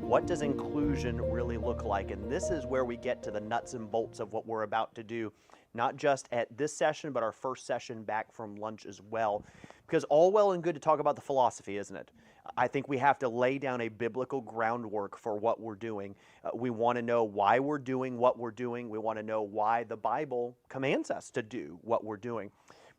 what does inclusion really look like? And this is where we get to the nuts and bolts of what we're about to do, not just at this session, but our first session back from lunch as well. Because all well and good to talk about the philosophy, isn't it? I think we have to lay down a biblical groundwork for what we're doing. We want to know why we're doing what we're doing. We want to know why the Bible commands us to do what we're doing.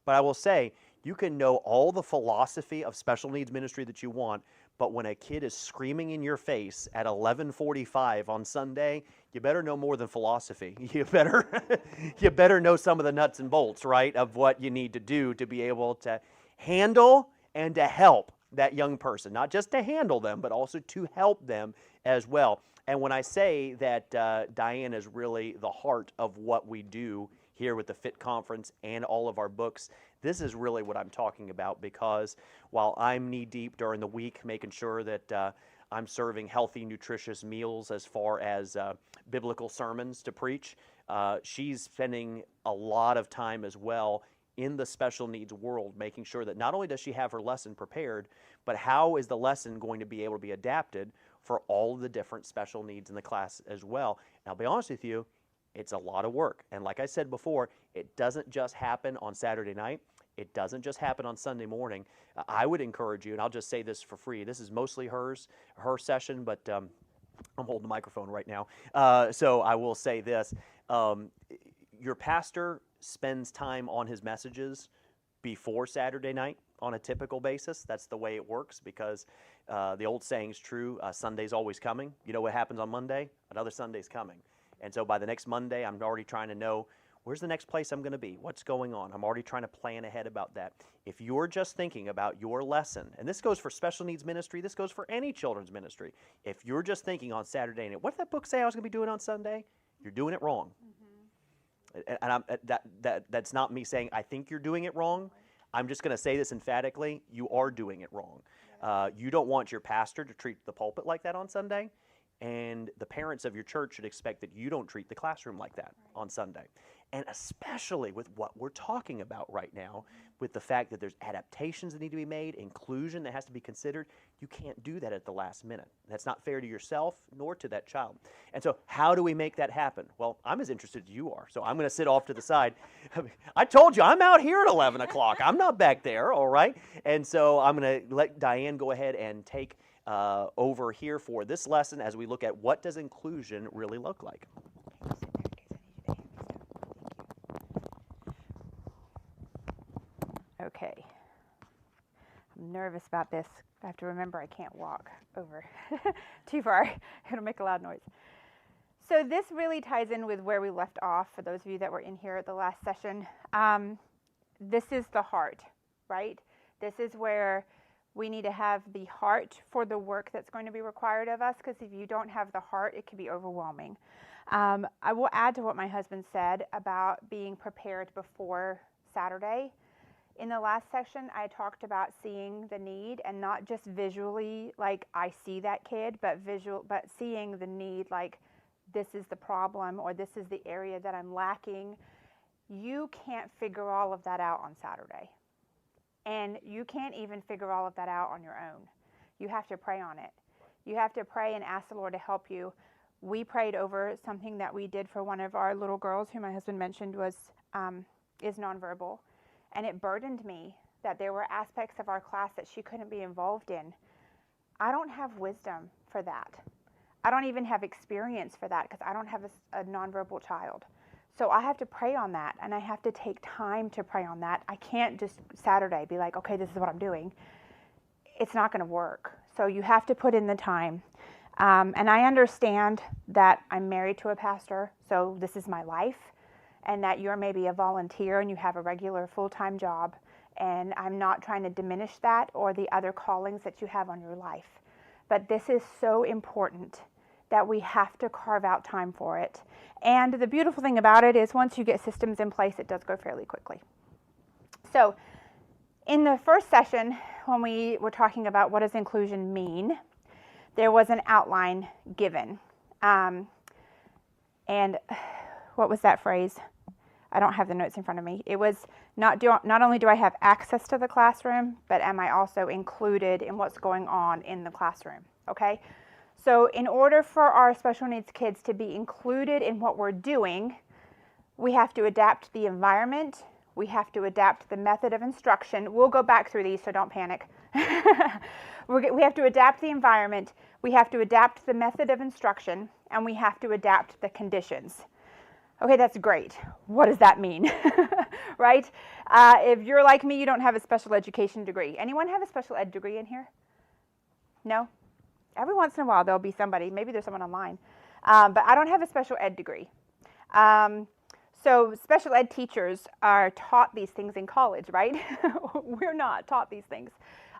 But I will say, you can know all the philosophy of special needs ministry that you want, but when a kid is screaming in your face at 11:45 on Sunday, you better know more than philosophy. You better know some of the nuts and bolts, right, of what you need to do to be able to handle and to help that young person. Not just to handle them, but also to help them as well. And when I say that Dianne is really the heart of what we do here with the FIT Conference and all of our books, this is really what I'm talking about, because while I'm knee-deep during the week making sure that I'm serving healthy, nutritious meals as far as biblical sermons to preach, she's spending a lot of time as well in the special needs world, making sure that not only does she have her lesson prepared, but how is the lesson going to be able to be adapted for all of the different special needs in the class as well. And I'll be honest with you, it's a lot of work. And like I said before, it doesn't just happen on Saturday night. It doesn't just happen on Sunday morning. I would encourage you, and I'll just say this for free. This is mostly her session, but I'm holding the microphone right now. So I will say this. Your pastor spends time on his messages before Saturday night on a typical basis. That's the way it works, because the old saying's true, Sunday's always coming. You know what happens on Monday? Another Sunday's coming. And so by the next Monday, I'm already trying to know, where's the next place I'm going to be? What's going on? I'm already trying to plan ahead about that. If you're just thinking about your lesson, and this goes for special needs ministry, this goes for any children's ministry. If you're just thinking on Saturday night, what did that book say I was going to be doing on Sunday? You're doing it wrong. And that's not me saying I think you're doing it wrong. I'm just going to say this emphatically. You are doing it wrong. You don't want your pastor to treat the pulpit like that on Sunday. And the parents of your church should expect that you don't treat the classroom like that on Sunday. And especially with what we're talking about right now, with the fact that there's adaptations that need to be made, inclusion that has to be considered, you can't do that at the last minute. That's not fair to yourself nor to that child. And so how do we make that happen? Well, I'm as interested as you are, so I'm going to sit off to the side. I told you, I'm out here at 11 o'clock. I'm not back there, all right? And so I'm going to let Dianne go ahead and take over here for this lesson as we look at what does inclusion really look like. Okay. I'm nervous about this. I have to remember I can't walk over too far. It'll make a loud noise. So this really ties in with where we left off, for those of you that were in here at the last session. This is the heart, right? This is where we need to have the heart for the work that's going to be required of us, because if you don't have the heart, it can be overwhelming. I will add to what my husband said about being prepared before Saturday. In the last section, I talked about seeing the need, and not just visually, like I see that kid, but seeing the need, like this is the problem, or this is the area that I'm lacking. You can't figure all of that out on Saturday. And you can't even figure all of that out on your own. You have to pray on it. You have to pray and ask the Lord to help you. We prayed over something that we did for one of our little girls, who my husband mentioned is nonverbal. And it burdened me that there were aspects of our class that she couldn't be involved in. I don't have wisdom for that. I don't even have experience for that, because I don't have a nonverbal child. So I have to pray on that, and I have to take time to pray on that. I can't just Saturday be like, okay, this is what I'm doing. It's not going to work. So you have to put in the time. And I understand that I'm married to a pastor, so this is my life, and that you're maybe a volunteer and you have a regular full-time job. And I'm not trying to diminish that or the other callings that you have on your life. But this is so important that we have to carve out time for it. And the beautiful thing about it is once you get systems in place, it does go fairly quickly. So in the first session, when we were talking about what does inclusion mean, there was an outline given. And what was that phrase? I don't have the notes in front of me. It was not only do I have access to the classroom, but am I also included in what's going on in the classroom, okay? So in order for our special needs kids to be included in what we're doing, we have to adapt the environment. We have to adapt the method of instruction. We'll go back through these, so don't panic. We have to adapt the environment. We have to adapt the method of instruction, and we have to adapt the conditions. Okay, that's great. What does that mean? Right? If you're like me, you don't have a special education degree. Anyone have a special ed degree in here? No? Every once in a while, there'll be somebody. Maybe there's someone online. But I don't have a special ed degree. So special ed teachers are taught these things in college, right? We're not taught these things.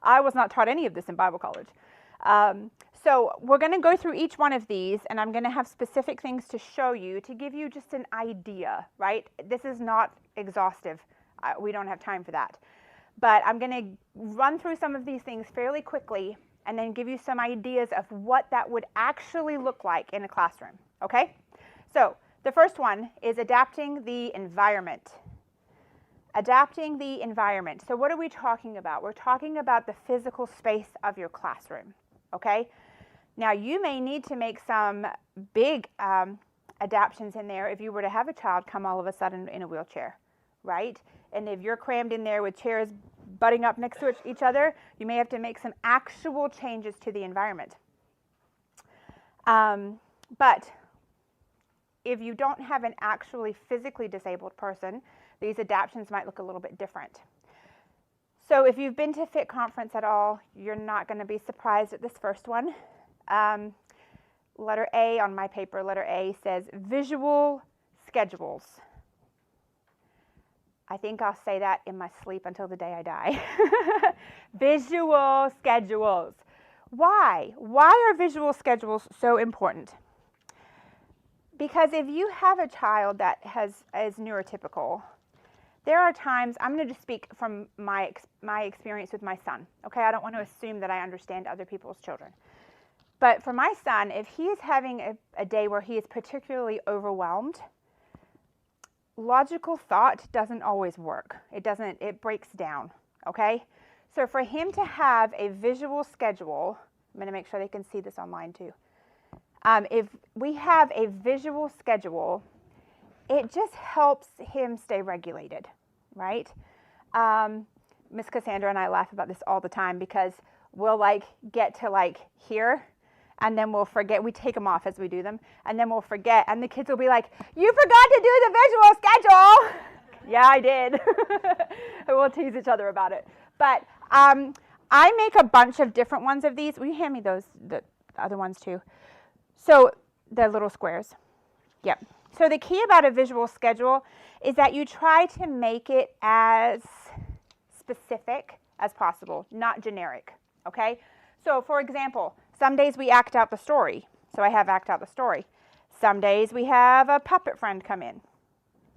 I was not taught any of this in Bible college. So we're going to go through each one of these, and I'm going to have specific things to show you to give you just an idea, right? This is not exhaustive. We don't have time for that. But I'm going to run through some of these things fairly quickly and then give you some ideas of what that would actually look like in a classroom, okay? So the first one is adapting the environment. Adapting the environment. So what are we talking about? We're talking about the physical space of your classroom, okay? Now, you may need to make some big adaptations in there if you were to have a child come all of a sudden in a wheelchair, right? And if you're crammed in there with chairs butting up next to each other, you may have to make some actual changes to the environment. But if you don't have an actually physically disabled person, these adaptations might look a little bit different. So if you've been to Fit Conference at all, you're not going to be surprised at this first one. Letter A on my paper, letter A says visual schedules. I think I'll say that in my sleep until the day I die. Visual schedules. Why? Why are visual schedules so important? Because if you have a child that is neurotypical, there are times, I'm going to just speak from my experience with my son, okay? I don't want to assume that I understand other people's children. But for my son, if he is having a day where he is particularly overwhelmed, logical thought doesn't always work. It breaks down, okay? So for him to have a visual schedule, I'm going to make sure they can see this online too. If we have a visual schedule, it just helps him stay regulated, right? Miss Cassandra and I laugh about this all the time because we'll get to here, and then we'll forget. We take them off as we do them, and then we'll forget, and the kids will be like, "You forgot to do the visual schedule." Yeah, I did. And we'll tease each other about it. But I make a bunch of different ones of these. Will you hand me the other ones too? So the little squares. Yep. So the key about a visual schedule is that you try to make it as specific as possible, not generic, okay? So for example, some days we act out the story. So I have act out the story. Some days we have a puppet friend come in.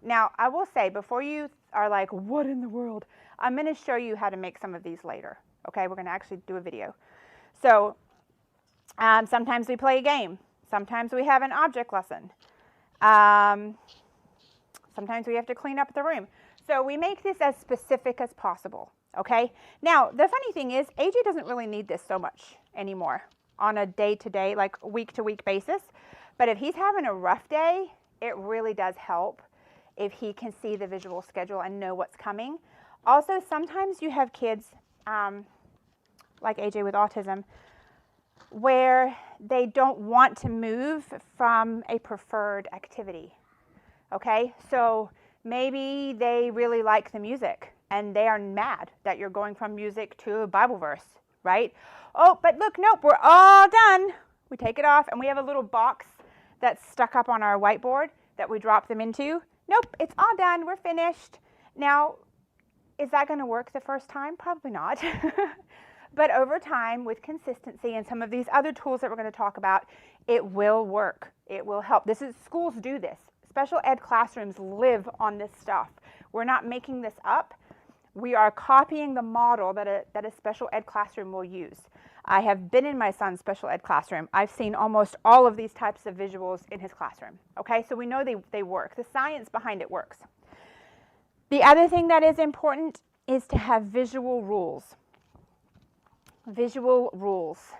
Now, I will say, before you are like, what in the world? I'm going to show you how to make some of these later, okay? We're going to actually do a video. So sometimes we play a game. Sometimes we have an object lesson. Sometimes we have to clean up the room. So we make this as specific as possible, okay? Now, the funny thing is, AJ doesn't really need this so much anymore on a day-to-day, week-to-week basis. But if he's having a rough day, it really does help if he can see the visual schedule and know what's coming. Also, sometimes you have kids, like AJ with autism, where they don't want to move from a preferred activity, okay? So maybe they really like the music and they are mad that you're going from music to a Bible verse, right? Oh, but look, nope, we're all done. We take it off and we have a little box that's stuck up on our whiteboard that we drop them into. Nope, it's all done, we're finished. Now, is that gonna work the first time? Probably not. But over time, with consistency and some of these other tools that we're going to talk about, it will work. It will help. Schools do this. Special ed classrooms live on this stuff. We're not making this up. We are copying the model that a special ed classroom will use. I have been in my son's special ed classroom. I've seen almost all of these types of visuals in his classroom. Okay, so we know they work. The science behind it works. The other thing that is important is to have visual rules. Visual rules.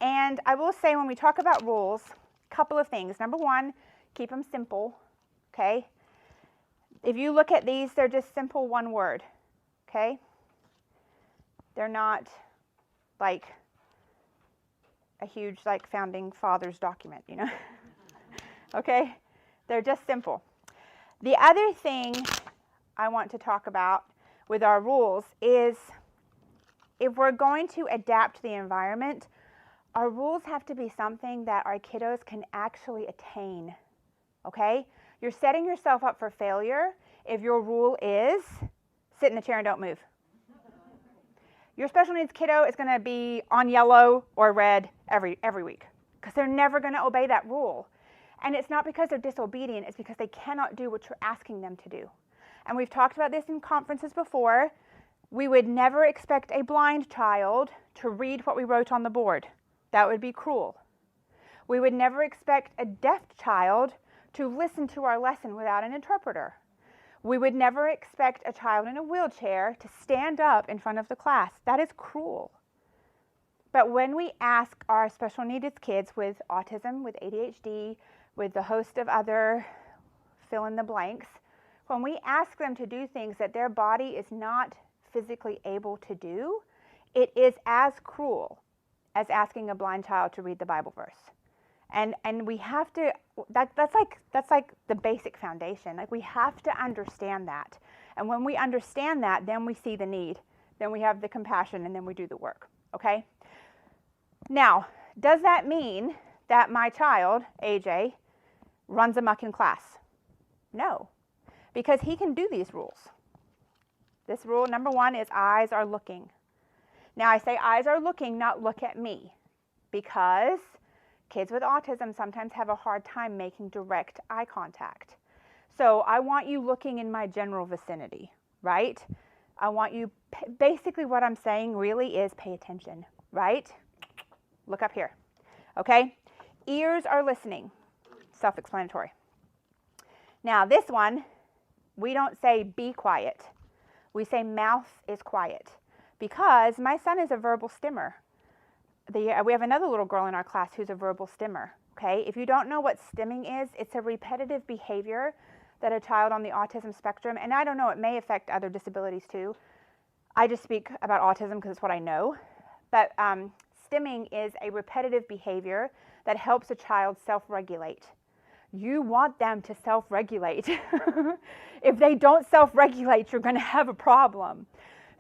And I will say when we talk about rules, a couple of things. Number one, keep them simple, okay? If you look at these, they're just simple one word, okay? They're not like a huge like founding fathers document, you know? Okay? They're just simple. The other thing I want to talk about with our rules is if we're going to adapt the environment, our rules have to be something that our kiddos can actually attain, okay? You're setting yourself up for failure if your rule is sit in the chair and don't move. Your special needs kiddo is going to be on yellow or red every week because they're never going to obey that rule. And it's not because they're disobedient, it's because they cannot do what you're asking them to do. And we've talked about this in conferences before. We would never expect a blind child to read what we wrote on the board. That would be cruel. We would never expect a deaf child to listen to our lesson without an interpreter. We would never expect a child in a wheelchair to stand up in front of the class. That is cruel. But when we ask our special needs kids with autism, with ADHD, with the host of other fill in the blanks, when we ask them to do things that their body is not physically able to do, it is as cruel as asking a blind child to read the Bible verse. And we have to, that's like the basic foundation. Like we have to understand that. And when we understand that, then we see the need. Then we have the compassion and then we do the work, okay? Now, does that mean that my child, AJ, runs amok in class? No, because he can do these rules. This rule, number one, is eyes are looking. Now, I say eyes are looking, not look at me, because kids with autism sometimes have a hard time making direct eye contact. So I want you looking in my general vicinity, right? I want you, basically what I'm saying really is pay attention, right? Look up here, okay? Ears are listening, self-explanatory. Now this one, we don't say be quiet. We say mouth is quiet because my son is a verbal stimmer. We have another little girl in our class who's a verbal stimmer, okay? If you don't know what stimming is, it's a repetitive behavior that a child on the autism spectrum, and I don't know, it may affect other disabilities too. I just speak about autism because it's what I know. But stimming is a repetitive behavior that helps a child self-regulate. You want them to self-regulate. If they don't self-regulate, you're going to have a problem.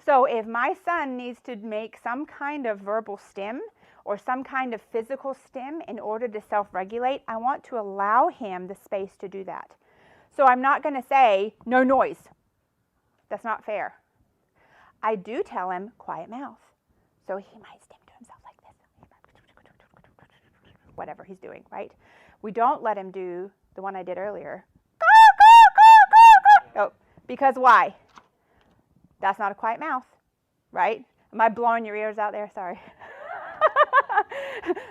So if my son needs to make some kind of verbal stim or some kind of physical stim in order to self-regulate, I want to allow him the space to do that. So I'm not going to say, no noise. That's not fair. I do tell him, quiet mouth. So he might stim to himself like this. Whatever he's doing, right? We don't let him do the one I did earlier. Oh, because why? That's not a quiet mouth, right? Am I blowing your ears out there? Sorry.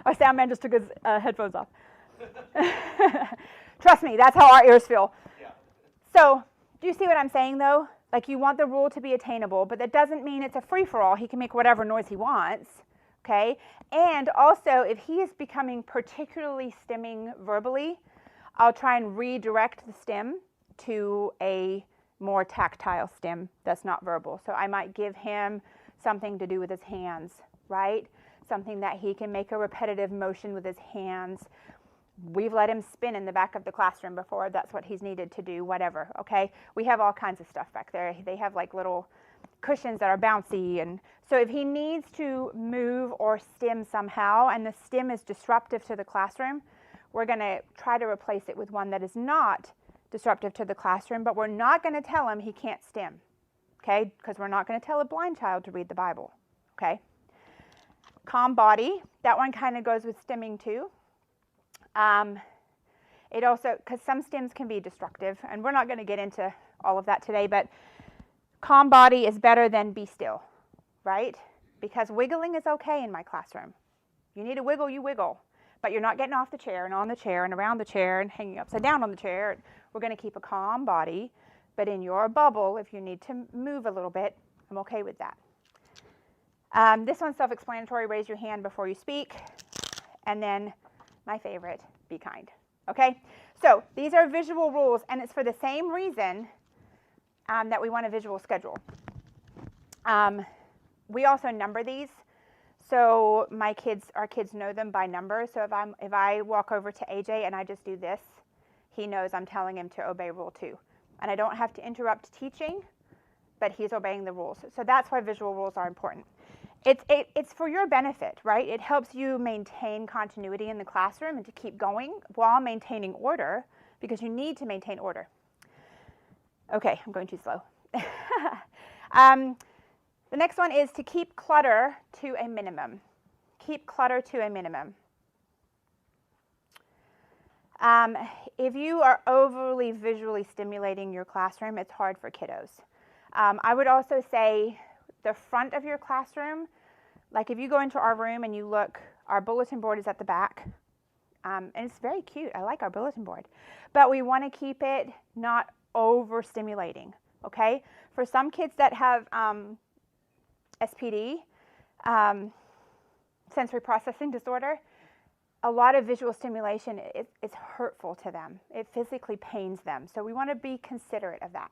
Our sound man just took his headphones off. Trust me, that's how our ears feel. Yeah. So, do you see what I'm saying though? Like you want the rule to be attainable, but that doesn't mean it's a free-for-all. He can make whatever noise he wants, okay? And also, if he is becoming particularly stimming verbally, I'll try and redirect the stim to a more tactile stim that's not verbal. So I might give him something to do with his hands, right? Something that he can make a repetitive motion with his hands. We've let him spin in the back of the classroom before. That's what he's needed to do, whatever, okay? We have all kinds of stuff back there. They have like little cushions that are bouncy. And so if he needs to move or stim somehow and the stim is disruptive to the classroom, we're going to try to replace it with one that is not disruptive to the classroom, but we're not going to tell him he can't stim, okay? Because we're not going to tell a blind child to read the Bible, okay? Calm body, that one kind of goes with stimming too. It also, because some stims can be destructive, and we're not going to get into all of that today, but calm body is better than be still, right? Because wiggling is okay in my classroom. You need to wiggle, you wiggle. But you're not getting off the chair and on the chair and around the chair and hanging upside down on the chair. We're going to keep a calm body, but in your bubble, if you need to move a little bit, I'm okay with that. This one's self-explanatory. Raise your hand before you speak. And then my favorite, be kind. Okay? So these are visual rules, and it's for the same reason that we want a visual schedule. We also number these, so our kids know them by number. So if I walk over to AJ and I just do this, he knows I'm telling him to obey rule 2. And I don't have to interrupt teaching, but he's obeying the rules. So that's why visual rules are important. It's for your benefit, right? It helps you maintain continuity in the classroom and to keep going while maintaining order, because you need to maintain order. Okay, I'm going too slow. The next one is to keep clutter to a minimum. Keep clutter to a minimum. If you are overly visually stimulating your classroom, it's hard for kiddos. I would also say the front of your classroom, like if you go into our room and you look, our bulletin board is at the back. And it's very cute. I like our bulletin board. But we want to keep it not overstimulating, okay? For some kids that have SPD, sensory processing disorder, a lot of visual stimulation is hurtful to them. It physically pains them. So we want to be considerate of that.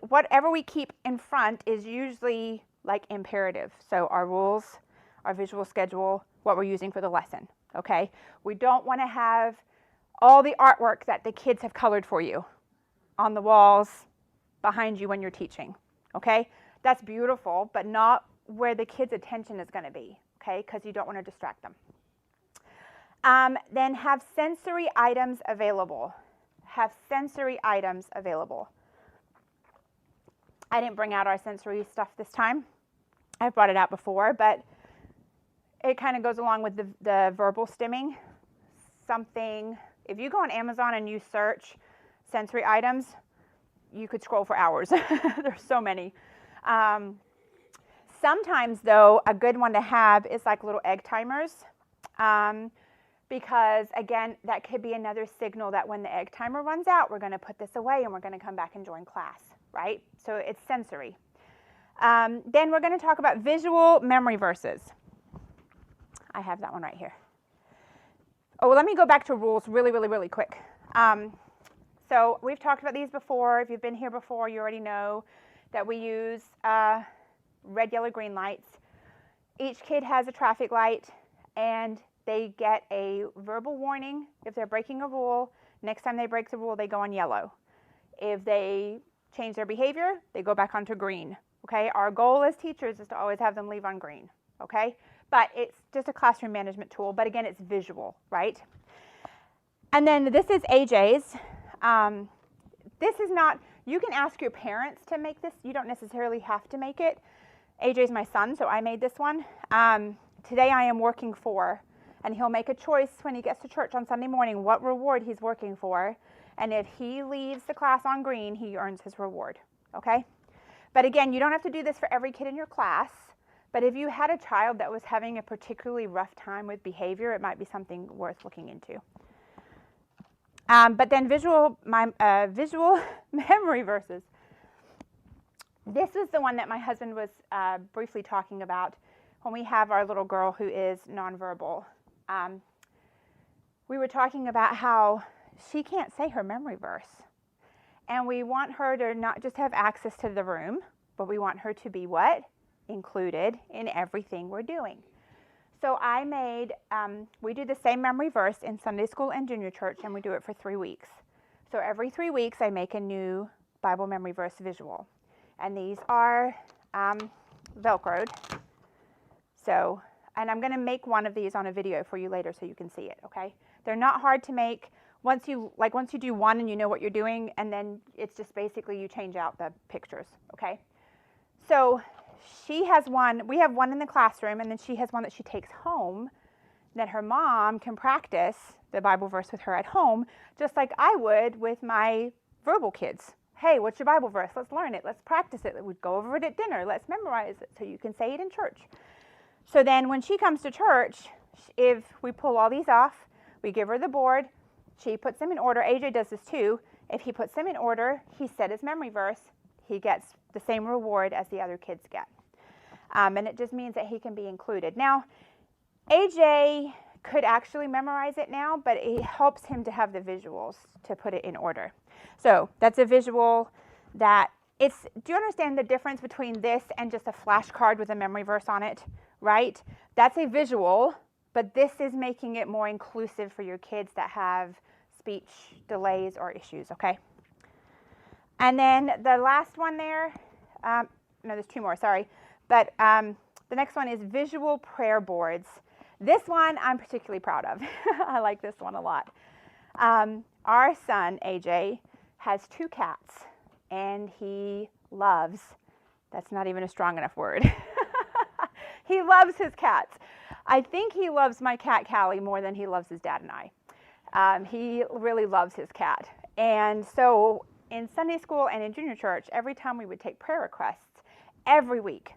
Whatever we keep in front is usually like imperative. So our rules, our visual schedule, what we're using for the lesson, okay? We don't want to have all the artwork that the kids have colored for you on the walls behind you when you're teaching, okay? That's beautiful, but not where the kids' attention is going to be, okay? Because you don't want to distract them. Then have sensory items available. Have sensory items available. I didn't bring out our sensory stuff this time. I've brought it out before, but it kind of goes along with the verbal stimming. Something, if you go on Amazon and you search sensory items, you could scroll for hours. There's so many. Sometimes, though, a good one to have is like little egg timers. Because, again, that could be another signal that when the egg timer runs out, we're going to put this away and we're going to come back and join class, right? So it's sensory. Then we're going to talk about visual memory verses. I have that one right here. Oh, well, let me go back to rules really quick. So we've talked about these before. If you've been here before, you already know that we use red, yellow, green lights. Each kid has a traffic light, and they get a verbal warning if they're breaking a rule. Next time they break the rule, they go on yellow. If they change their behavior, they go back onto green. Okay? Our goal as teachers is to always have them leave on green. Okay? But it's just a classroom management tool. But again, it's visual, right? And then this is AJ's. This is not, you can ask your parents to make this. You don't necessarily have to make it. AJ's my son, so I made this one. Today I am working for, and he'll make a choice when he gets to church on Sunday morning what reward he's working for. And if he leaves the class on green, he earns his reward, okay? But again, you don't have to do this for every kid in your class. But if you had a child that was having a particularly rough time with behavior, it might be something worth looking into. But then visual memory verses. This was the one that my husband was briefly talking about when we have our little girl who is nonverbal. We were talking about how she can't say her memory verse. And we want her to not just have access to the room, but we want her to be what? Included in everything we're doing. So I made, we do the same memory verse in Sunday school and junior church, and we do it for 3 weeks. So every 3 weeks I make a new Bible memory verse visual. And these are Velcroed. So, and I'm going to make one of these on a video for you later so you can see it, okay? They're not hard to make. Once you do one and you know what you're doing, and then it's just basically you change out the pictures, okay? So she has one, we have one in the classroom, and then she has one that she takes home that her mom can practice the Bible verse with her at home, just like I would with my verbal kids. Hey, what's your Bible verse? Let's learn it. Let's practice it. We'd go over it at dinner. Let's memorize it so you can say it in church. So then when she comes to church, if we pull all these off, we give her the board, she puts them in order. AJ does this too. If he puts them in order, he said his memory verse, he gets the same reward as the other kids get. And it just means that he can be included. Now, AJ could actually memorize it now, but it helps him to have the visuals to put it in order. So that's a visual that do you understand the difference between this and just a flashcard with a memory verse on it, right? That's a visual, but this is making it more inclusive for your kids that have speech delays or issues, okay? And then the last one there, no, there's two more, sorry. But the next one is visual prayer boards. This one I'm particularly proud of. I like this one a lot. Our son, AJ, has 2 cats, and he loves, that's not even a strong enough word. He loves his cats. I think he loves my cat, Callie, more than he loves his dad and I. He really loves his cat. And so in Sunday school and in junior church, every time we would take prayer requests, every week,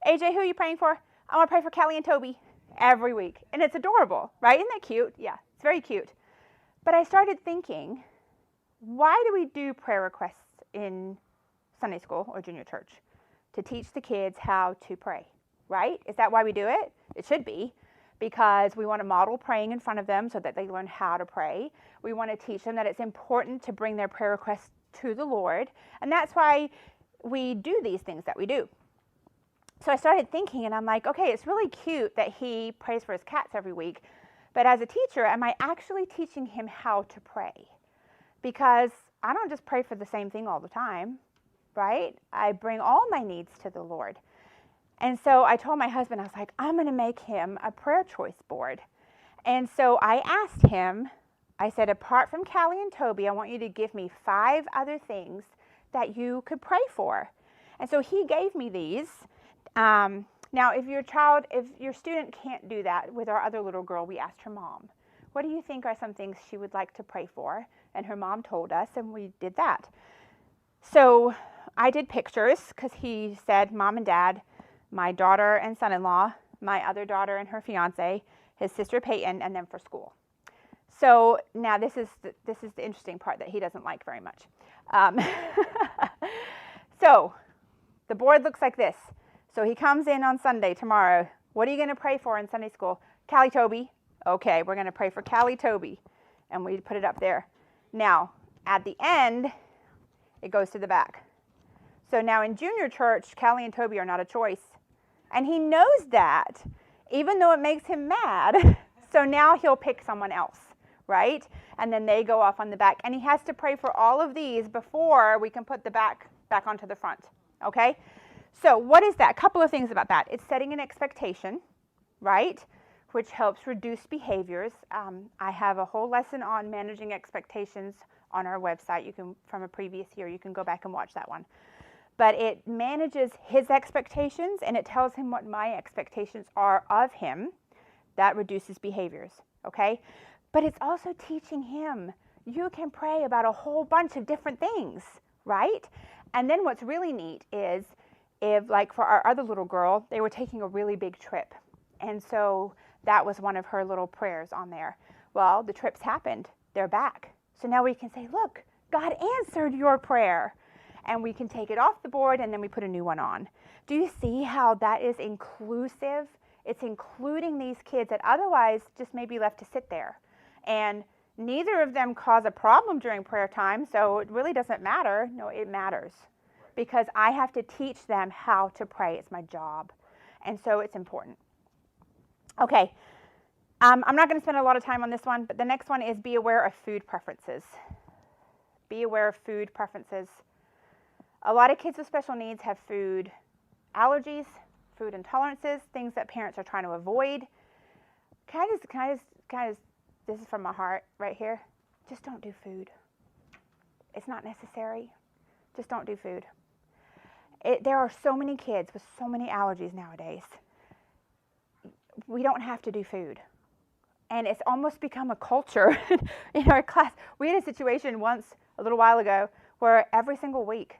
AJ, who are you praying for? I want to pray for Callie and Toby. Every week. And it's adorable, right? Isn't that cute? Yeah, it's very cute. But I started thinking, why do we do prayer requests in Sunday school or junior church? To teach the kids how to pray, right? Is that why we do it? It should be, because we want to model praying in front of them so that they learn how to pray. We want to teach them that it's important to bring their prayer requests to the Lord. And that's why we do these things that we do. So I started thinking, and I'm like, okay, it's really cute that he prays for his cats every week, but as a teacher, am I actually teaching him how to pray? Because I don't just pray for the same thing all the time, right? I bring all my needs to the Lord. And so I told my husband, I was like, I'm going to make him a prayer choice board. And so I asked him, I said, apart from Callie and Toby, I want you to give me 5 other things that you could pray for. And so he gave me these. Now, if your student can't do that, with our other little girl, we asked her mom, what do you think are some things she would like to pray for? And her mom told us, and we did that. So I did pictures, because he said mom and dad, my daughter and son-in-law, my other daughter and her fiance, his sister Peyton, and then for school. So now this is the interesting part that he doesn't like very much. So the board looks like this. So he comes in on Sunday, tomorrow. What are you going to pray for in Sunday school? Callie, Toby. Okay, we're going to pray for Callie, Toby. And we put it up there. Now, at the end, it goes to the back. So now in junior church, Callie and Toby are not a choice. And he knows that, even though it makes him mad. So now he'll pick someone else, right? And then they go off on the back. And he has to pray for all of these before we can put the back onto the front, okay? So what is that? A couple of things about that. It's setting an expectation, right? Which helps reduce behaviors. I have a whole lesson on managing expectations on our website. You can, from a previous year, you can go back and watch that one. But it manages his expectations, and it tells him what my expectations are of him. That reduces behaviors, okay? But it's also teaching him, you can pray about a whole bunch of different things, right? And then what's really neat is, if, like for our other little girl, they were taking a really big trip. And so that was one of her little prayers on there. Well, the trips happened. They're back. So now we can say, look, God answered your prayer. And we can take it off the board, and then we put a new one on. Do you see how that is inclusive? It's including these kids that otherwise just may be left to sit there. And neither of them cause a problem during prayer time, so it really doesn't matter. No, it matters. Because I have to teach them how to pray. It's my job. And so it's important. Okay. I'm not going to spend a lot of time on this one, but the next one is be aware of food preferences. Be aware of food preferences. A lot of kids with special needs have food allergies, food intolerances, things that parents are trying to avoid. Can I just, this is from my heart right here. Just don't do food. It's not necessary. Just don't do food. There are so many kids with so many allergies nowadays. We don't have to do food. And it's almost become a culture in our class. We had a situation once, a little while ago, where every single week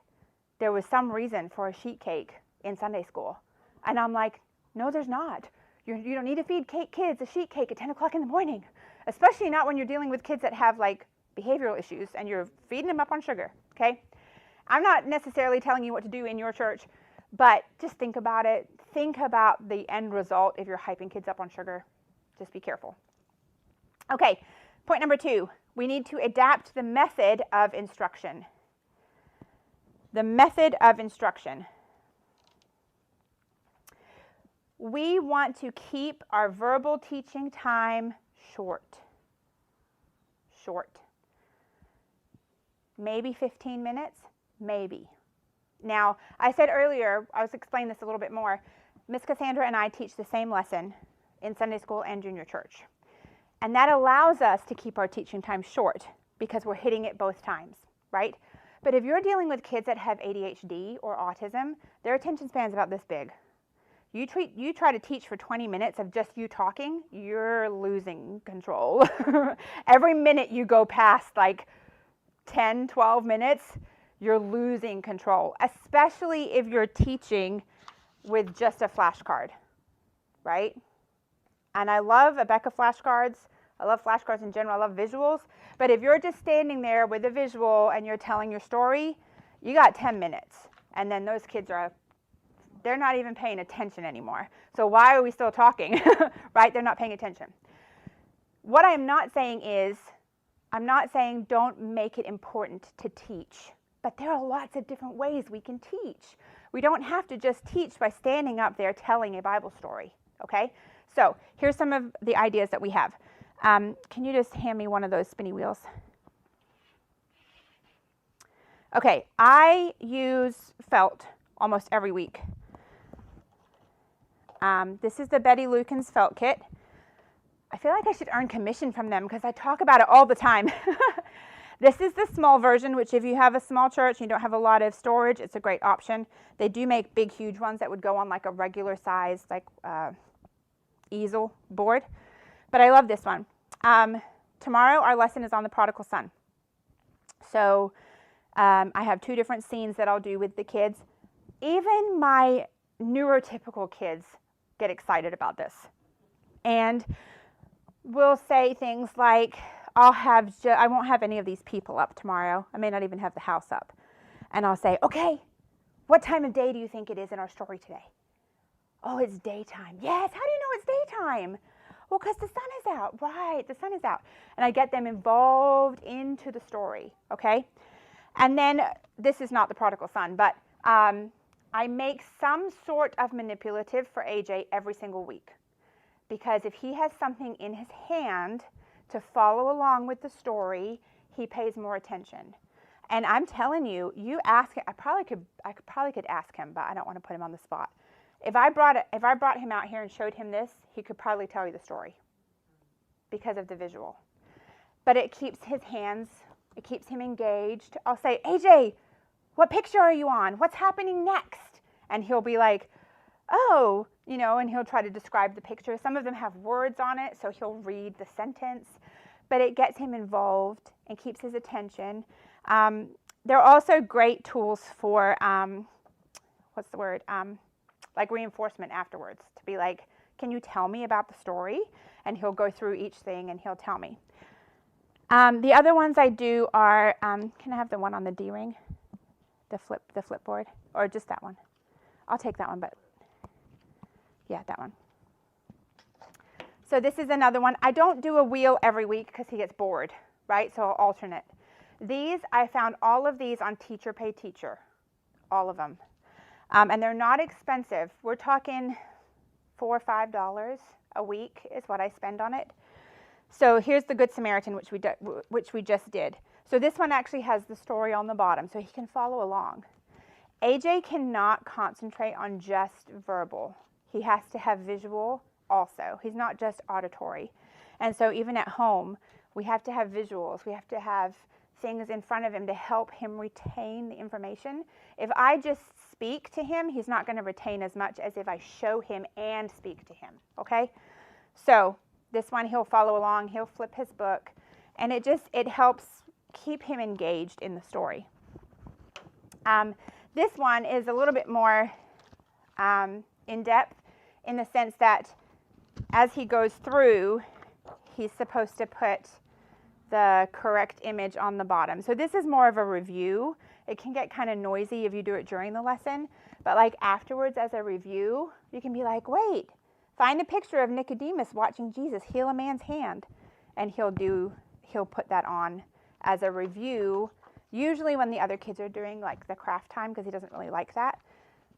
there was some reason for a sheet cake in Sunday school. And I'm like, no, there's not. You don't need to feed kids a sheet cake at 10 o'clock in the morning, especially not when you're dealing with kids that have like behavioral issues and you're feeding them up on sugar, okay? I'm not necessarily telling you what to do in your church, but just think about it. Think about the end result if you're hyping kids up on sugar. Just be careful. Okay, point number 2. We need to adapt the method of instruction. The method of instruction. We want to keep our verbal teaching time short. Short. Maybe 15 minutes, maybe. Now, I said earlier, I was explaining this a little bit more, Miss Cassandra and I teach the same lesson in Sunday school and junior church. And that allows us to keep our teaching time short because we're hitting it both times, right? But if you're dealing with kids that have ADHD or autism, their attention span's about this big. You try to teach for 20 minutes of just you talking, you're losing control. Every minute you go past like 10, 12 minutes, you're losing control, especially if you're teaching with just a flashcard, right? And I love Abeka flashcards. I love flashcards in general. I love visuals. But if you're just standing there with a visual and you're telling your story, you got 10 minutes. And then those kids they're not even paying attention anymore. So why are we still talking, right? They're not paying attention. What I'm not saying is, I'm not saying don't make it important to teach. But there are lots of different ways we can teach. We don't have to just teach by standing up there telling a Bible story, okay? So here's some of the ideas that we have. Can you just hand me one of those spinny wheels? Okay, I use felt almost every week. This is the Betty Lukens felt kit. I feel like I should earn commission from them because I talk about it all the time. This is the small version, which if you have a small church and you don't have a lot of storage, it's a great option. They do make big, huge ones that would go on like a regular size, like easel board. But I love this one. Tomorrow our lesson is on the prodigal son. So I have 2 different scenes that I'll do with the kids. Even my neurotypical kids get excited about this. And we'll say things like, I won't have any of these people up tomorrow. I may not even have the house up. And I'll say, okay, what time of day do you think it is in our story today? Oh, it's daytime. Yes, how do you know it's daytime? Well, because the sun is out. Right, the sun is out. And I get them involved into the story, okay? And then, this is not the prodigal son, but I make some sort of manipulative for AJ every single week. Because if he has something in his hand to follow along with the story, he pays more attention. And I'm telling you, you ask him, I probably could ask him, but I don't want to put him on the spot. If I brought him out here and showed him this, he could probably tell you the story because of the visual. But it keeps his hands, it keeps him engaged. I'll say, AJ, what picture are you on? What's happening next? And he'll be like, oh, and he'll try to describe the picture. Some of them have words on it, so he'll read the sentence. But it gets him involved and keeps his attention. There are also great tools for, like reinforcement afterwards. To be like, can you tell me about the story? And he'll go through each thing and he'll tell me. The other ones I do are, can I have the one on the D-ring? The flip board? Or just that one? I'll take that one, but yeah, that one. So this is another one. I don't do a wheel every week because he gets bored, right? So I'll alternate. These, I found all of these on Teacher Pay Teacher, all of them. And they're not expensive. We're talking $4 or $5 a week is what I spend on it. So here's the Good Samaritan, which we just did. So this one actually has the story on the bottom, so he can follow along. AJ cannot concentrate on just verbal. He has to have visual also. He's not just auditory. And so even at home, we have to have visuals. We have to have things in front of him to help him retain the information. If I just speak to him, he's not going to retain as much as if I show him and speak to him, okay? So this one, he'll follow along, he'll flip his book, and it helps keep him engaged in the story. This one is a little bit more in-depth in the sense that as he goes through, he's supposed to put the correct image on the bottom. So this is more of a review. It can get kind of noisy if you do it during the lesson, but like afterwards as a review, you can be like, wait, Find a picture of Nicodemus watching Jesus heal a man's hand, and he'll put that on as a review, usually when the other kids are doing like the craft time, because he doesn't really like that.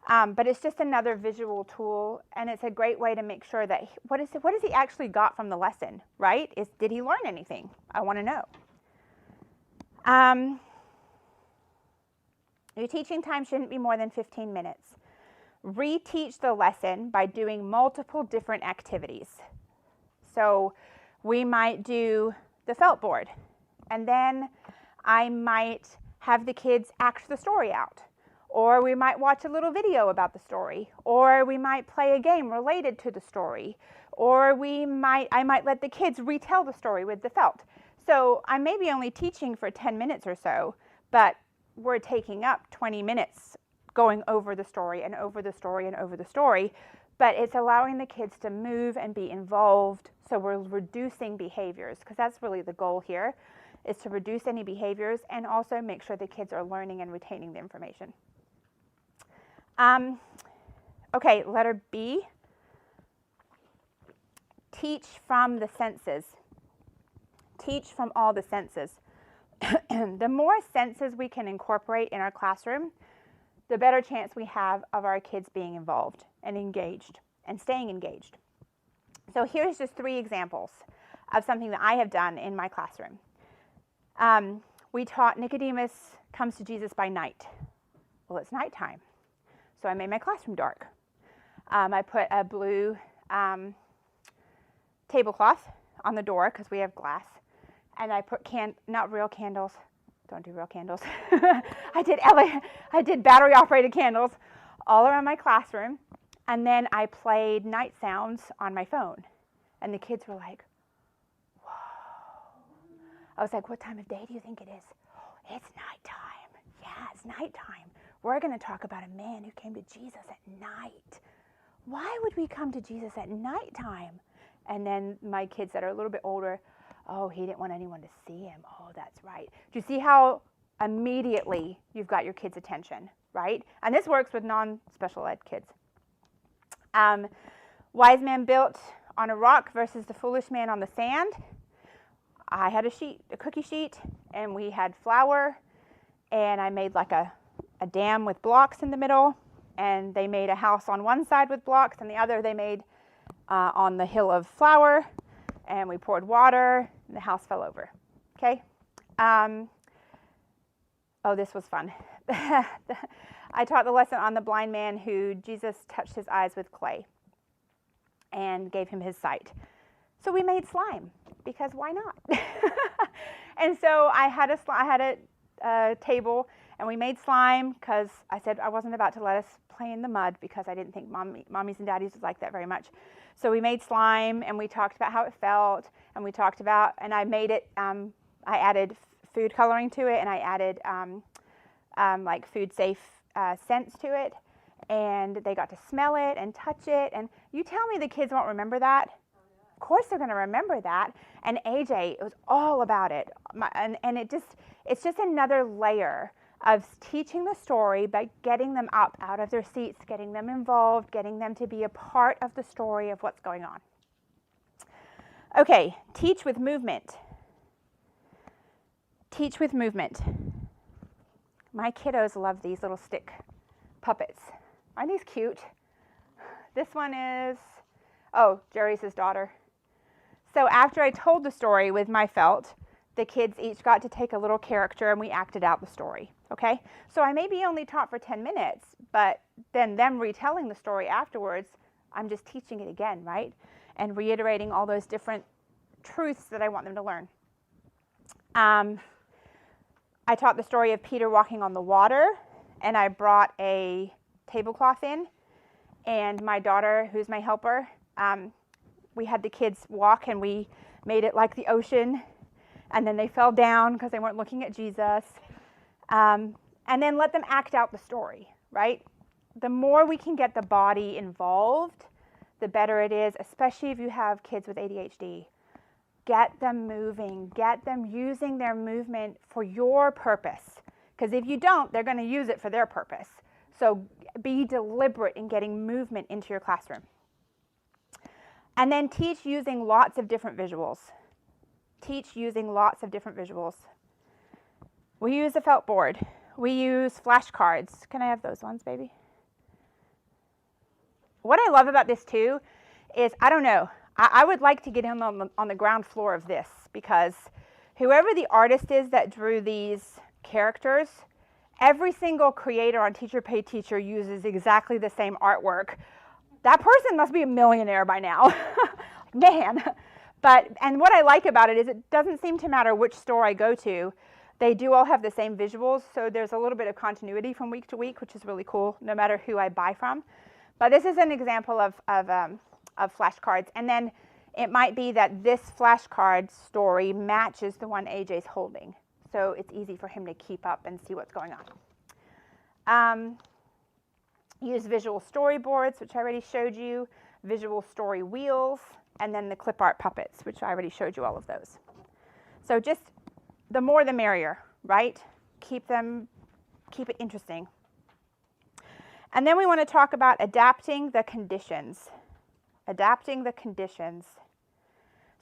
But it's just another visual tool, and it's a great way to make sure that what has he actually got from the lesson, right? Did he learn anything? I want to know. Your teaching time shouldn't be more than 15 minutes. Reteach the lesson by doing multiple different activities. So we might do the felt board, and then I might have the kids act the story out. Or we might watch a little video about the story, or we might play a game related to the story, or I might let the kids retell the story with the felt. So I may be only teaching for 10 minutes or so, but we're taking up 20 minutes going over the story and over the story and over the story, but it's allowing the kids to move and be involved, so we're reducing behaviors, because that's really the goal here, is to reduce any behaviors and also make sure the kids are learning and retaining the information. Okay, letter B. Teach from the senses. Teach from all the senses. The more senses we can incorporate in our classroom, the better chance we have of our kids being involved and engaged and staying engaged. So here's just 3 examples of something that I have done in my classroom. We taught Nicodemus comes to Jesus by night. Well, it's nighttime. So I made my classroom dark. I put a blue tablecloth on the door because we have glass. And I put not real candles. Don't do real candles. I did battery operated candles all around my classroom. And then I played night sounds on my phone. And the kids were like, whoa. I was like, what time of day do you think it is? Oh, it's nighttime. Yeah, it's nighttime. We're going to talk about a man who came to Jesus at night. Why would we come to Jesus at nighttime? And then my kids that are a little bit older, oh, he didn't want anyone to see him. Oh, that's right. Do you see how immediately you've got your kids' attention, right? And this works with non-special ed kids. Wise man built on a rock versus the foolish man on the sand. I had a cookie sheet, and we had flour, and I made like a dam with blocks in the middle, and they made a house on one side with blocks, and the other they made on the hill of flour, and we poured water, and the house fell over. Okay? Oh, this was fun. I taught the lesson on the blind man who Jesus touched his eyes with clay and gave him his sight. So we made slime, because why not? And so I had a table, and we made slime because I said I wasn't about to let us play in the mud, because I didn't think mommies and daddies would like that very much. So we made slime, and we talked about how it felt, and we talked about, and I made it, I added food coloring to it, and I added like food safe scents to it, and they got to smell it and touch it. And you tell me the kids won't remember that? Of course they're going to remember that. And AJ, it was all about it. And it's just another layer of teaching the story by getting them up out of their seats, getting them involved, getting them to be a part of the story of what's going on. Okay, teach with movement. Teach with movement. My kiddos love these little stick puppets. Aren't these cute? This one is, Jerry's his daughter. So after I told the story with my felt, the kids each got to take a little character, and we acted out the story, okay? So I maybe only taught for 10 minutes, but then them retelling the story afterwards, I'm just teaching it again, right? And reiterating all those different truths that I want them to learn. I taught the story of Peter walking on the water, and I brought a tablecloth in, and my daughter, who's my helper, we had the kids walk, and we made it like the ocean, and then they fell down because they weren't looking at Jesus, and then let them act out the story, right? The more we can get the body involved, the better it is, especially if you have kids with ADHD. Get them moving, get them using their movement for your purpose, because if you don't, they're going to use it for their purpose. So be deliberate in getting movement into your classroom. And then teach using lots of different visuals. Teach using lots of different visuals. We use a felt board. We use flashcards. Can I have those ones, baby? What I love about this too is, I don't know, I would like to get in on the ground floor of this, because whoever the artist is that drew these characters, every single creator on Teacher Pay Teacher uses exactly the same artwork. That person must be a millionaire by now. Man. And what I like about it is it doesn't seem to matter which store I go to. They do all have the same visuals, so there's a little bit of continuity from week to week, which is really cool, no matter who I buy from. But this is an example of flashcards. And then it might be that this flashcard story matches the one AJ's holding. So it's easy for him to keep up and see what's going on. Use visual storyboards, which I already showed you, visual story wheels, and then the clip art puppets, which I already showed you all of those. So just the more the merrier, right? Keep it interesting. And then we want to talk about adapting the conditions. Adapting the conditions.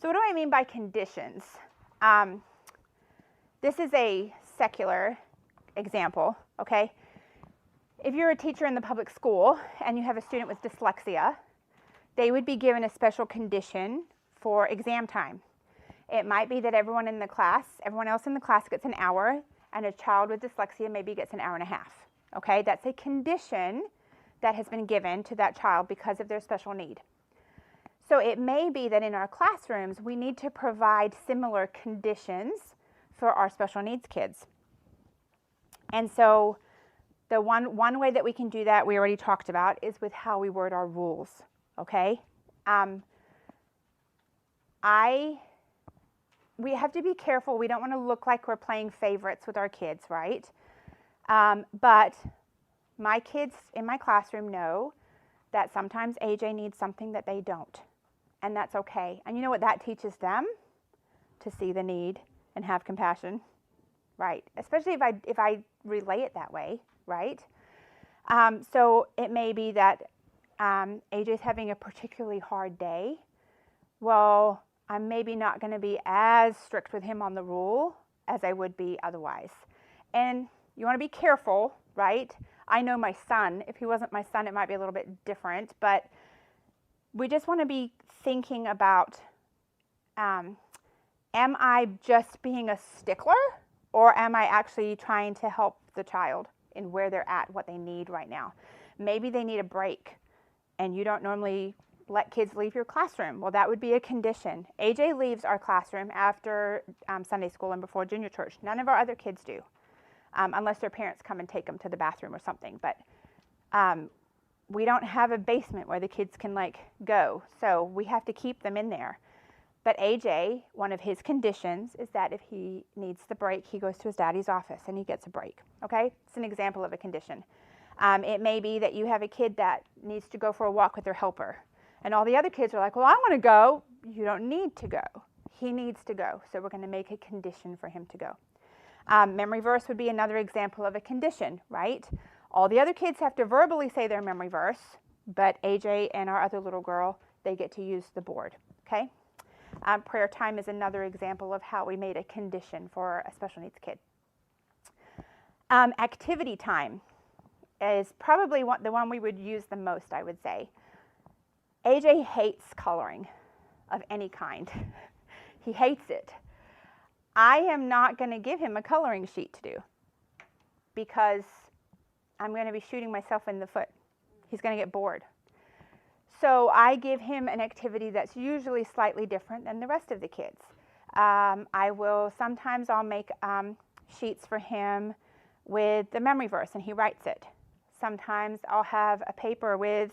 So what do I mean by conditions? This is a secular example, okay? If you're a teacher in the public school and you have a student with dyslexia, they would be given a special condition for exam time. It might be that everyone else in the class gets an hour, and a child with dyslexia maybe gets an hour and a half. Okay, that's a condition that has been given to that child because of their special need. So it may be that in our classrooms, we need to provide similar conditions for our special needs kids. And so the one way that we can do that, we already talked about, is with how we word our rules, okay? We have to be careful. We don't want to look like we're playing favorites with our kids, right? But my kids in my classroom know that sometimes AJ needs something that they don't, and that's okay. And you know what that teaches them? To see the need and have compassion, right? Especially if I relay it that way, right? So it may be that AJ's having a particularly hard day. Well, I'm maybe not going to be as strict with him on the rule as I would be otherwise. And you want to be careful, right? I know my son. If he wasn't my son, it might be a little bit different. But we just want to be thinking about, am I just being a stickler? Or am I actually trying to help the child in where they're at, what they need right now? Maybe they need a break, and you don't normally let kids leave your classroom. Well, that would be a condition. AJ leaves our classroom after Sunday school and before junior church. None of our other kids do, unless their parents come and take them to the bathroom or something. But we don't have a basement where the kids can go, so we have to keep them in there. But AJ, one of his conditions is that if he needs the break, he goes to his daddy's office and he gets a break, okay? It's an example of a condition. It may be that you have a kid that needs to go for a walk with their helper. And all the other kids are like, well, I want to go. You don't need to go. He needs to go. So we're going to make a condition for him to go. Memory verse would be another example of a condition, right? All the other kids have to verbally say their memory verse, but AJ and our other little girl, they get to use the board, okay? Prayer time is another example of how we made a condition for a special needs kid. Activity time is probably the one we would use the most, I would say. AJ hates coloring of any kind. He hates it. I am not going to give him a coloring sheet to do because I'm going to be shooting myself in the foot. He's going to get bored. So I give him an activity that's usually slightly different than the rest of the kids. Sometimes I'll make sheets for him with the memory verse and he writes it. Sometimes I'll have a paper with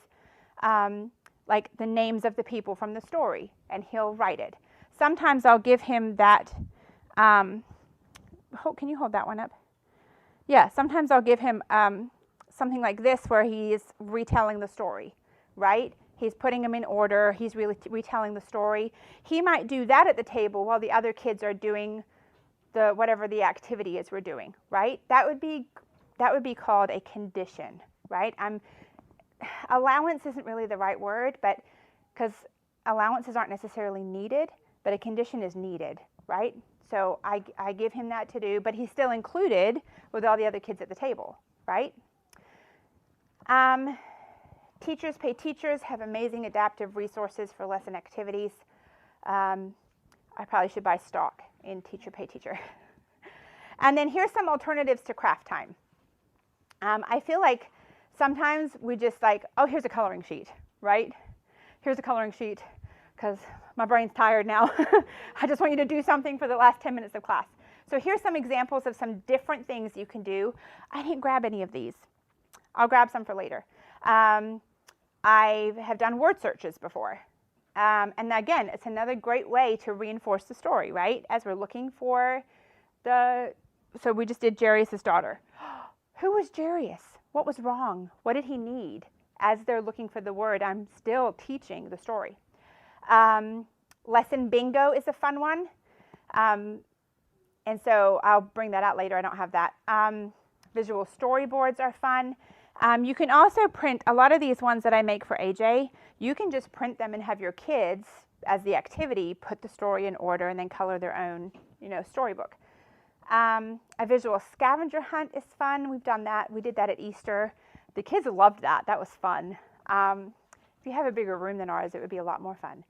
the names of the people from the story, and he'll write it. Sometimes I'll give him that, can you hold that one up? Yeah, sometimes I'll give him something like this where he's retelling the story, right? He's putting them in order, he's really retelling the story. He might do that at the table while the other kids are doing whatever the activity is we're doing, right? That would be called a condition, right? Allowance isn't really the right word, but because allowances aren't necessarily needed, but a condition is needed, right? So I give him that to do, but he's still included with all the other kids at the table, right? Teachers pay teachers, have amazing adaptive resources for lesson activities. I probably should buy stock in teacher pay teacher. And then here's some alternatives to craft time. I feel like sometimes we just like, oh, here's a coloring sheet, right? Here's a coloring sheet because my brain's tired now. I just want you to do something for the last 10 minutes of class. So here's some examples of some different things you can do. I didn't grab any of these. I'll grab some for later. I have done word searches before. And again, it's another great way to reinforce the story, right? As we're looking for so we just did Jairus' daughter. Who was Jairus? What was wrong? What did he need? As they're looking for the word, I'm still teaching the story. Lesson bingo is a fun one. And so I'll bring that out later. I don't have that. Visual storyboards are fun. You can also print a lot of these ones that I make for AJ. You can just print them and have your kids, as the activity, put the story in order and then color their own, storybook. A visual scavenger hunt is fun. We've done that. We did that at Easter. The kids loved that. That was fun. If you have a bigger room than ours, it would be a lot more fun.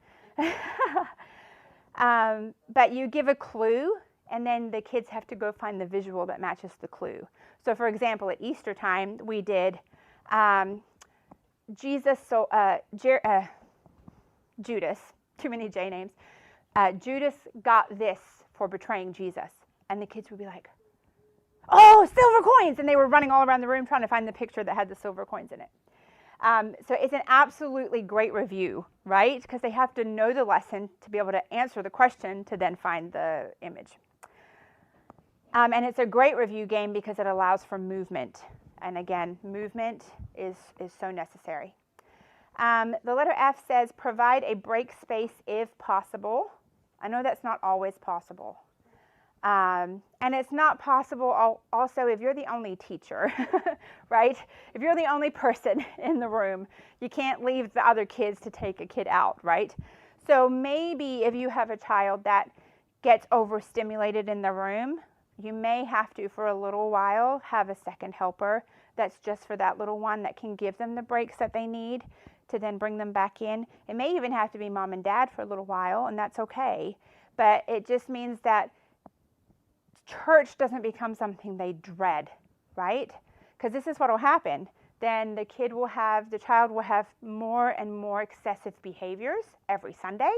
But you give a clue, and then the kids have to go find the visual that matches the clue. So, for example, at Easter time, we did Judas, too many J names. Judas got this for betraying Jesus. And the kids would be like, oh, silver coins! And they were running all around the room trying to find the picture that had the silver coins in it. So it's an absolutely great review, right? Because they have to know the lesson to be able to answer the question to then find the image. And it's a great review game because it allows for movement. And again, movement is so necessary. The letter F says, provide a break space if possible. I know that's not always possible. And it's not possible also if you're the only teacher, right? If you're the only person in the room, you can't leave the other kids to take a kid out, right? So maybe if you have a child that gets overstimulated in the room, you may have to, for a little while, have a second helper that's just for that little one that can give them the breaks that they need to then bring them back in. It may even have to be mom and dad for a little while, and that's okay. But it just means that church doesn't become something they dread, right? Because this is what will happen. Then the child will have more and more excessive behaviors every Sunday.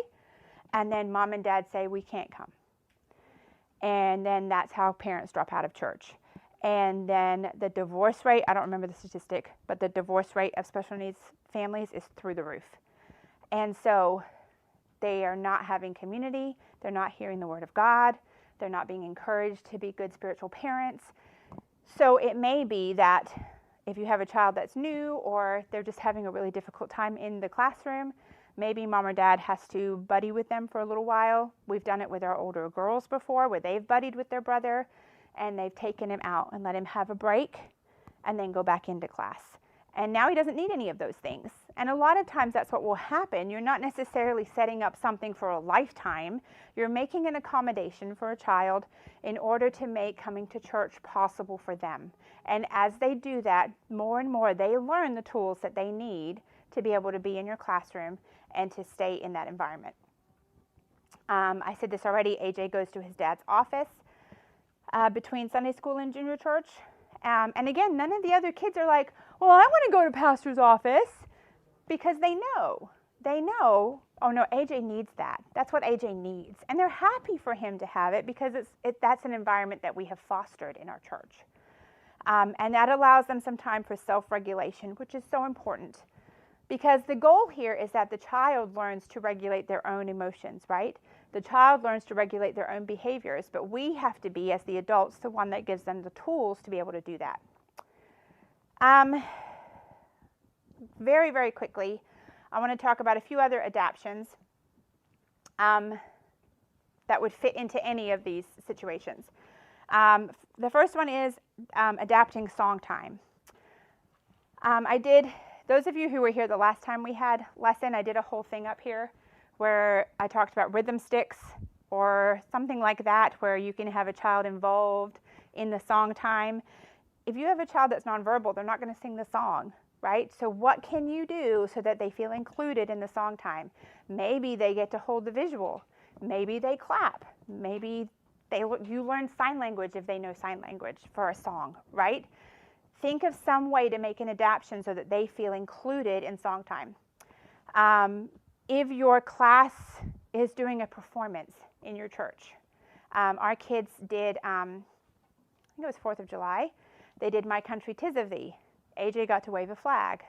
And then mom and dad say, we can't come. And then that's how parents drop out of church. And then the divorce rate, I don't remember the statistic, but the divorce rate of special needs families is through the roof. And so they are not having community. They're not hearing the word of God. They're not being encouraged to be good spiritual parents. So it may be that if you have a child that's new or they're just having a really difficult time in the classroom, maybe mom or dad has to buddy with them for a little while. We've done it with our older girls before where they've buddied with their brother and they've taken him out and let him have a break and then go back into class. And now he doesn't need any of those things. And a lot of times that's what will happen. You're not necessarily setting up something for a lifetime. You're making an accommodation for a child in order to make coming to church possible for them. And as they do that, more and more, they learn the tools that they need to be able to be in your classroom and to stay in that environment. I said this already, AJ goes to his dad's office between Sunday school and junior church. And again, none of the other kids are like, well, I want to go to pastor's office, because they know, oh no, AJ needs that. That's what AJ needs. And they're happy for him to have it because that's an environment that we have fostered in our church. And that allows them some time for self-regulation, which is so important. Because the goal here is that the child learns to regulate their own emotions, right? The child learns to regulate their own behaviors, but we have to be, as the adults, the one that gives them the tools to be able to do that. Very, very quickly, I want to talk about a few other adaptions that would fit into any of these situations. The first one is adapting song time. Those of you who were here the last time we had lesson, I did a whole thing up here where I talked about rhythm sticks or something like that, where you can have a child involved in the song time. If you have a child that's nonverbal, they're not going to sing the song, right? So what can you do so that they feel included in the song time? Maybe they get to hold the visual. Maybe they clap. Maybe you learn sign language if they know sign language for a song, right? Think of some way to make an adaptation so that they feel included in song time. If your class is doing a performance in your church, our kids did, I think it was 4th of July, they did My Country 'Tis of Thee. AJ got to wave a flag.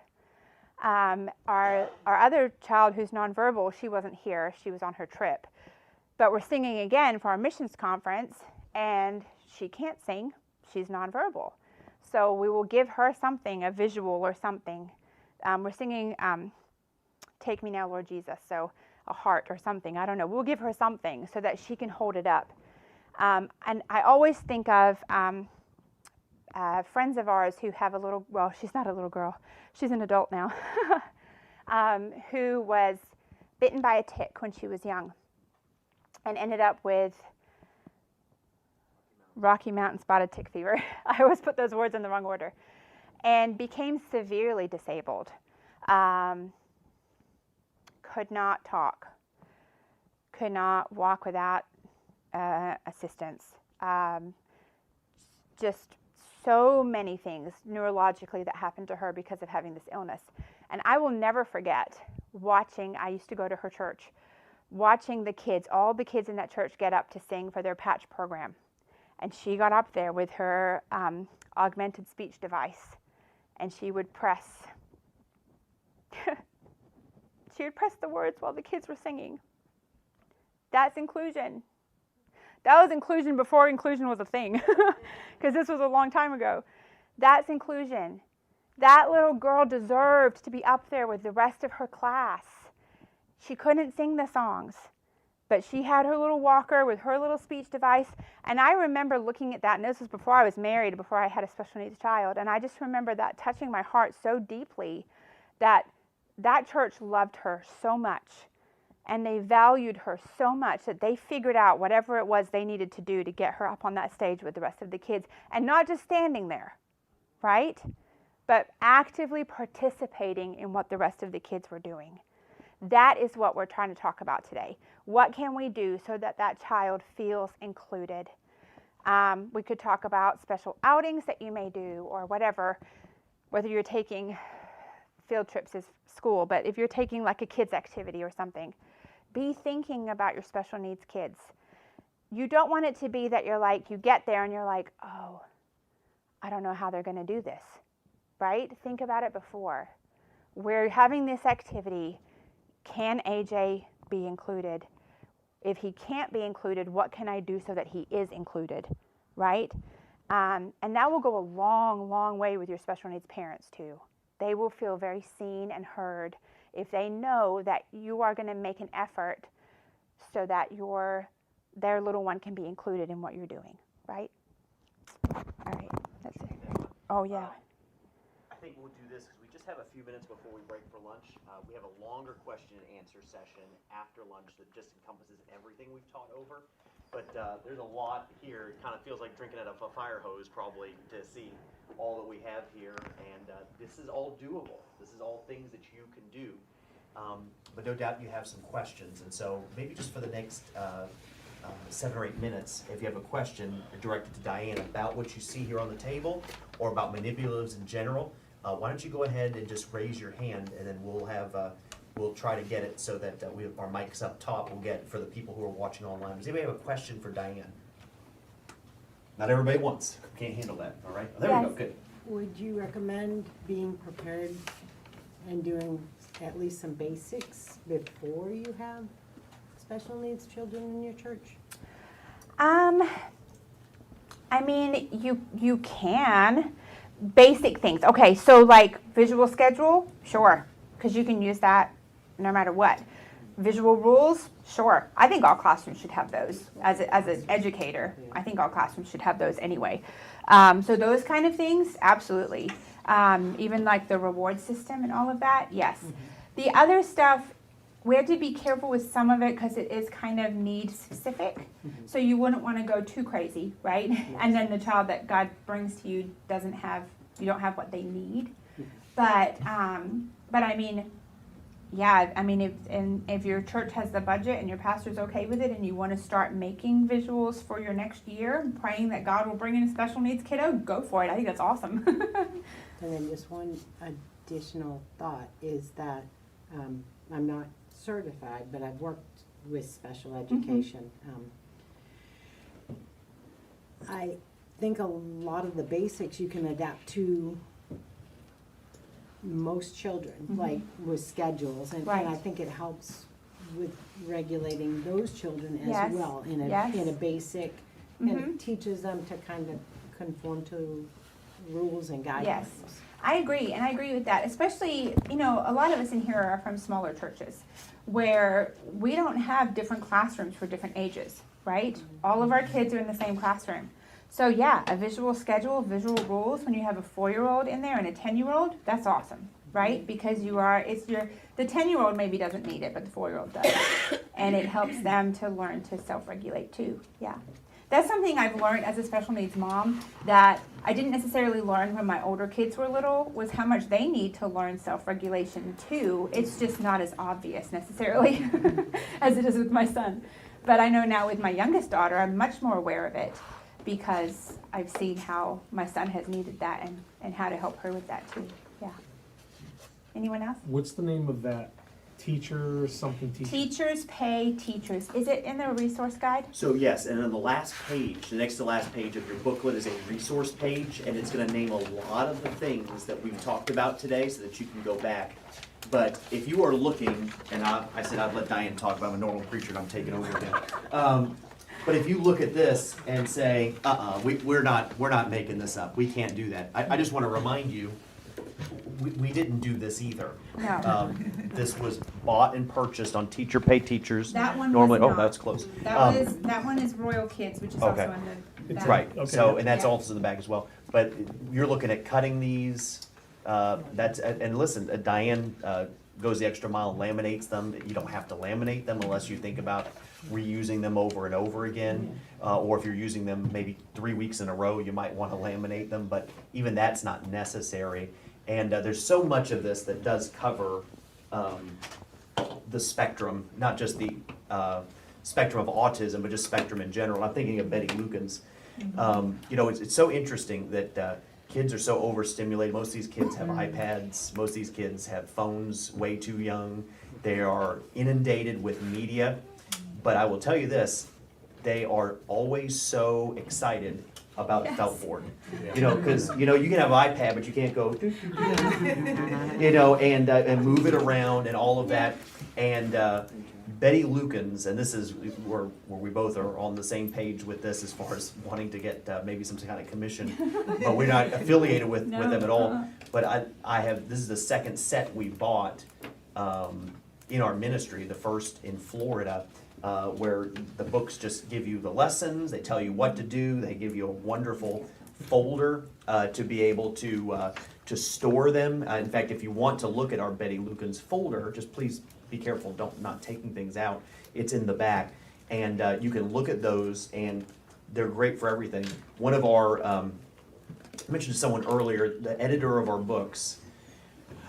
Our other child who's nonverbal, she wasn't here, she was on her trip. But we're singing again for our missions conference, and she can't sing, she's nonverbal. So we will give her something, a visual or something. We're singing Take Me Now, Lord Jesus, so a heart or something, I don't know. We'll give her something so that she can hold it up. And I always think of friends of ours who have a little, well, she's not a little girl, she's an adult now, who was bitten by a tick when she was young and ended up with Rocky Mountain spotted tick fever. I always put those words in the wrong order. And became severely disabled. Could not talk. Could not walk without assistance. Just so many things neurologically that happened to her because of having this illness. And I will never forget watching, I used to go to her church, watching the kids, all the kids in that church get up to sing for their patch program. And she got up there with her augmented speech device, and she would press. She would press the words while the kids were singing. That's inclusion. That was inclusion before inclusion was a thing, because this was a long time ago. That's inclusion. That little girl deserved to be up there with the rest of her class. She couldn't sing the songs, but she had her little walker with her little speech device. And I remember looking at that, and this was before I was married, before I had a special needs child. And I just remember that touching my heart so deeply, that church loved her so much. And they valued her so much that they figured out whatever it was they needed to do to get her up on that stage with the rest of the kids. And not just standing there, right? But actively participating in what the rest of the kids were doing. That is what we're trying to talk about today. What can we do so that that child feels included? We could talk about special outings that you may do, or whatever, whether you're taking field trips as school, but if you're taking like a kids activity or something, be thinking about your special needs kids. You don't want it to be that you're like, you get there and you're like, oh, I don't know how they're going to do this, right? Think about it before. We're having this activity. Can AJ be included? If he can't be included, what can I do so that he is included, right? And that will go a long, long way with your special needs parents too. They will feel very seen and heard if they know that you are going to make an effort so that their little one can be included in what you're doing, right? All right, that's it. Oh, yeah. I think we'll do this because we just have a few minutes before we break for lunch. We have a longer question and answer session after lunch that just encompasses everything we've taught over. But there's a lot here. It kind of feels like drinking out of a fire hose probably to see all that we have here. And this is all doable. This is all things that you can do. But no doubt you have some questions. And so maybe just for the next 7 or 8 minutes, if you have a question directed to Diane about what you see here on the table or about manipulatives in general, why don't you go ahead and just raise your hand, and then we'll try to get it so that our mics up top will get for the people who are watching online. Does anybody have a question for Diane? Not everybody wants. Can't handle that. All right. Oh, there we go. Good. Would you recommend being prepared and doing at least some basics before you have special needs children in your church? I mean, you can. Basic things. Okay, so like visual schedule, sure, because you can use that no matter what. Visual rules, sure. I think all classrooms should have those. As an educator, I think all classrooms should have those anyway. So those kind of things, absolutely. Even like the reward system and all of that, yes. Mm-hmm. The other stuff, we have to be careful with some of it because it is kind of need specific. So you wouldn't want to go too crazy, right? And then the child that God brings to you you don't have what they need. But I mean, yeah, I mean, if your church has the budget and your pastor's okay with it and you want to start making visuals for your next year, praying that God will bring in a special needs kiddo, go for it. I think that's awesome. And then just one additional thought is that I'm not certified, but I've worked with special education. I think a lot of the basics you can adapt to most children, like with schedules, and I think it helps with regulating those children as well in a basic, and it teaches them to kind of conform to rules and guidelines. Yes, I agree, and I agree with that. Especially, a lot of us in here are from smaller churches where we don't have different classrooms for different ages, right? All of our kids are in the same classroom. So yeah, a visual schedule, visual rules, when you have a 4-year-old in there and a 10-year-old, that's awesome, right? Because the 10-year-old maybe doesn't need it, but the 4-year-old does. And it helps them to learn to self-regulate too, yeah. That's something I've learned as a special needs mom that I didn't necessarily learn when my older kids were little, was how much they need to learn self-regulation too. It's just not as obvious necessarily as it is with my son. But I know now with my youngest daughter, I'm much more aware of it because I've seen how my son has needed that and how to help her with that too. Yeah. Anyone else? What's the name of that? Teachers Teachers pay teachers. Is it in the resource guide? So yes, and on the last page, the next to last page of your booklet is a resource page, and it's going to name a lot of the things that we've talked about today so that you can go back. But if you are looking, and I said I'd let Diane talk, but I'm a normal preacher and I'm taking over again. But if you look at this and say, we're not making this up. We can't do that. I just want to remind you, we didn't do this either. No. This was bought and purchased on Teacher Pay Teachers. That one normally. was Oh, not. that's close. That one is Royal Kids, which is Okay. also in the back. Right. Okay. So, and that's Yeah. also in the back as well. But you're looking at cutting these. And listen, Diane goes the extra mile and laminates them. You don't have to laminate them unless you think about reusing them over and over again. Or if you're using them maybe 3 weeks in a row, you might want to laminate them. But even that's not necessary. And there's so much of this that does cover the spectrum, not just the spectrum of autism, but just spectrum in general. I'm thinking of Betty Lukens. It's so interesting that kids are so overstimulated. Most of these kids have iPads. Most of these kids have phones way too young. They are inundated with media. But I will tell you this, they are always so excited about the felt board. Because you can have an iPad, but you can't go, and move it around and all of that. And Betty Lukens, and this is where we both are on the same page with this as far as wanting to get maybe some kind of commission, but we're not affiliated with them at all. But this is the second set we bought in our ministry, the first in Florida. Where the books just give you the lessons, they tell you what to do, they give you a wonderful folder to be able to store them. In fact, if you want to look at our Betty Lukens folder, just please be careful, not taking things out. It's in the back, and you can look at those, and they're great for everything. One of our, I mentioned to someone earlier, the editor of our books.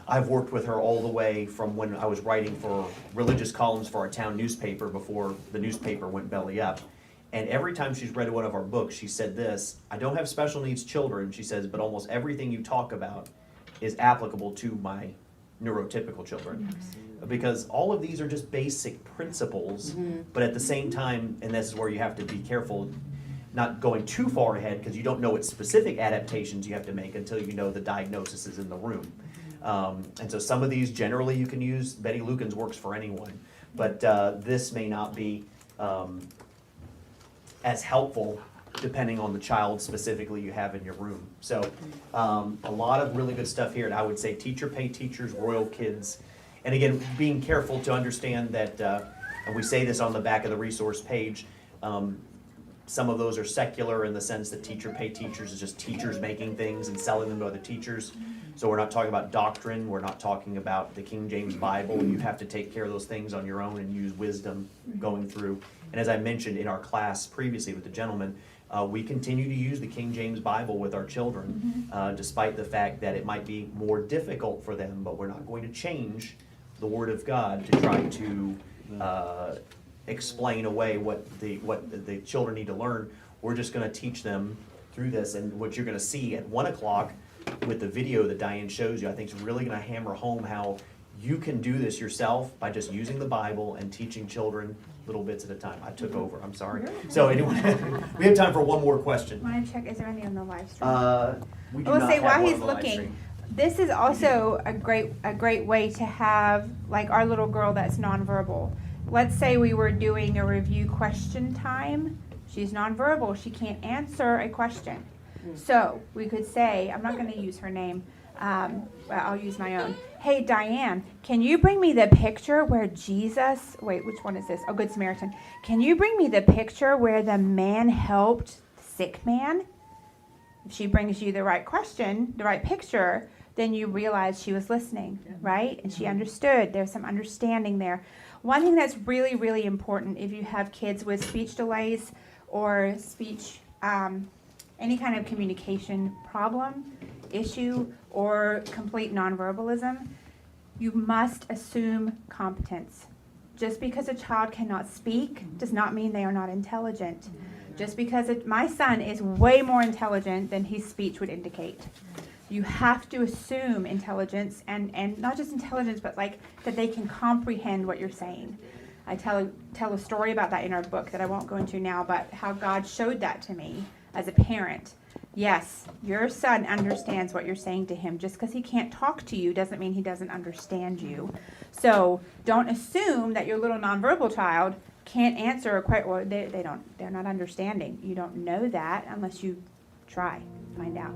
I've worked with her all the way from when I was writing for religious columns for our town newspaper before the newspaper went belly up. And every time she's read one of our books, she said this, I don't have special needs children, she says, but almost everything you talk about is applicable to my neurotypical children. Because all of these are just basic principles, but at the same time, and this is where you have to be careful, not going too far ahead because you don't know what specific adaptations you have to make until you know the diagnosis is in the room. And so some of these generally you can use. Betty Lukens works for anyone, but this may not be as helpful depending on the child specifically you have in your room. So a lot of really good stuff here, and I would say Teacher Pay Teachers, Royal Kids, and again, being careful to understand that, and we say this on the back of the resource page, some of those are secular in the sense that Teacher Pay Teachers is just teachers making things and selling them to other teachers. So we're not talking about doctrine, we're not talking about the King James Bible. You have to take care of those things on your own and use wisdom going through. And as I mentioned in our class previously with the gentleman, we continue to use the King James Bible with our children, despite the fact that it might be more difficult for them, but we're not going to change the Word of God to try to explain away what the children need to learn. We're just going to teach them through this. And what you're going to see at 1 o'clock with the video that Diane shows you, I think is really going to hammer home how you can do this yourself by just using the Bible and teaching children little bits at a time. I took over, I'm sorry. So anyway, we have time for one more question. Want to check, is there any on the live stream? We do I will not say have while one he's on the live looking, stream. this is also a great way to have, like, our little girl that's nonverbal. Let's say we were doing a review question time. She's nonverbal. She can't answer a question. So we could say, I'm not going to use her name, but I'll use my own. Hey, Diane, can you bring me the picture where Jesus, wait, which one is this? Oh, Good Samaritan. Can you bring me the picture where the man helped the sick man? If she brings you the right question, the right picture, then you realize she was listening, right? And she understood. There's some understanding there. One thing that's really, really important if you have kids with speech delays or speech, any kind of communication problem, issue, or complete nonverbalism, you must assume competence. Just because a child cannot speak does not mean they are not intelligent. Just because my son is way more intelligent than his speech would indicate. You have to assume intelligence, and not just intelligence, but like that they can comprehend what you're saying. I tell a story about that in our book that I won't go into now, but how God showed that to me as a parent. Yes, your son understands what you're saying to him. Just because he can't talk to you doesn't mean he doesn't understand you. So don't assume that your little nonverbal child can't answer they're not understanding. You don't know that unless you try, find out.